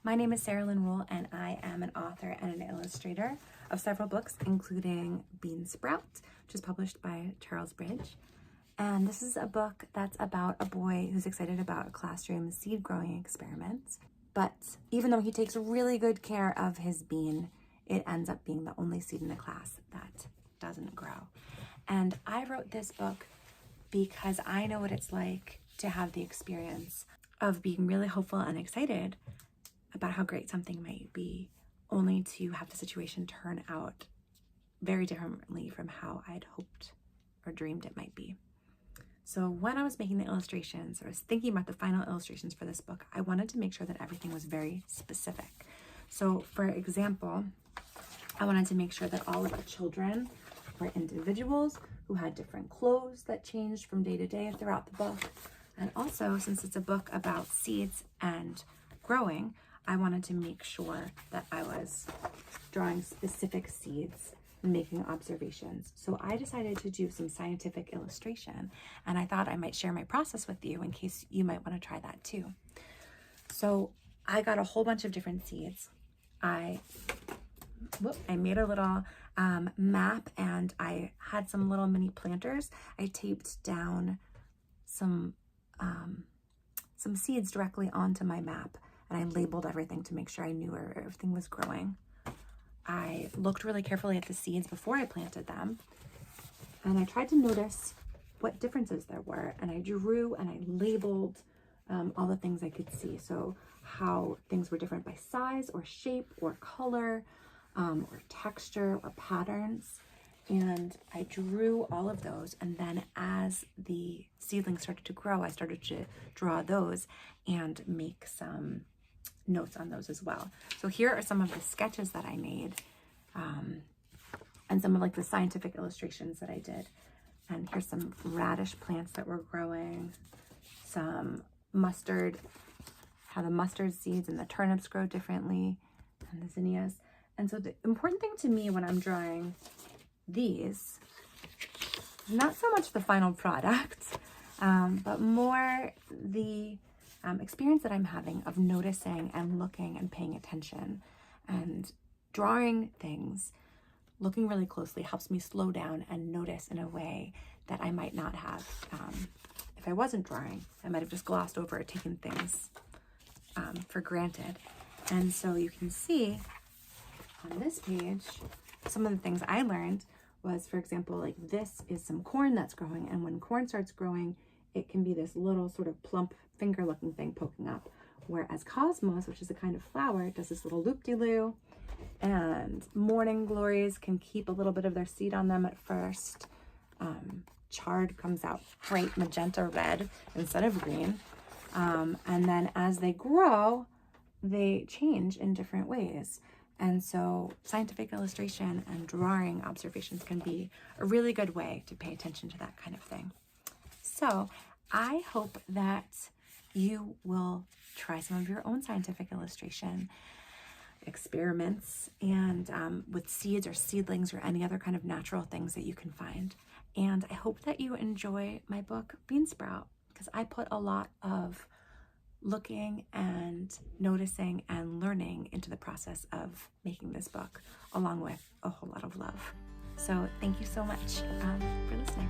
My name is Lynne Reul, and I am an author and an illustrator of several books, including Beansprout, which is published by Charles Bridge. And this is a book that's about a boy who's excited about a classroom seed growing experiment. But even though he takes really good care of his bean, it ends up being the only seed in the class that doesn't grow. And I wrote this book because I know what it's like to have the experience of being really hopeful and excited about how great something might be, only to have the situation turn out very differently from how I'd hoped or dreamed it might be. So when I was making the illustrations, or was thinking about the final illustrations for this book, I wanted to make sure that everything was very specific. So for example, I wanted to make sure that all of the children were individuals who had different clothes that changed from day to day throughout the book. And also, since it's a book about seeds and growing, I wanted to make sure that I was drawing specific seeds and making observations. So I decided to do some scientific illustration, and I thought I might share my process with you in case you might want to try that too. So I got a whole bunch of different seeds. I made a little map, and I had some little mini planters. I taped down some seeds directly onto my map, and I labeled everything to make sure I knew where everything was growing. I looked really carefully at the seeds before I planted them, and I tried to notice what differences there were, and I drew and I labeled all the things I could see. So how things were different by size or shape or color or texture or patterns. And I drew all of those, and then as the seedlings started to grow, I started to draw those and make some notes on those as well. So here are some of the sketches that I made, and some of like the scientific illustrations that I did. And here's some radish plants that were growing, some mustard, how the mustard seeds and the turnips grow differently, and the zinnias. And so the important thing to me when I'm drawing these, not so much the final product, but more the experience that I'm having of noticing and looking and paying attention, and drawing things, looking really closely helps me slow down and notice in a way that I might not have. If I wasn't drawing, I might have just glossed over or taken things for granted. And so you can see on this page, some of the things I learned was, for example, like this is some corn that's growing, and when corn starts growing, it can be this little sort of plump finger looking thing poking up, whereas cosmos, which is a kind of flower, does this little loop-de-loo, and morning glories can keep a little bit of their seed on them at first. Chard comes out bright magenta red instead of green, and then as they grow, they change in different ways. And so scientific illustration and drawing observations can be a really good way to pay attention to that kind of thing. So I hope that you will try some of your own scientific illustration experiments, and with seeds or seedlings or any other kind of natural things that you can find. And I hope that you enjoy my book, Beansprout, because I put a lot of looking and noticing and learning into the process of making this book, along with a whole lot of love. So thank you so much for listening.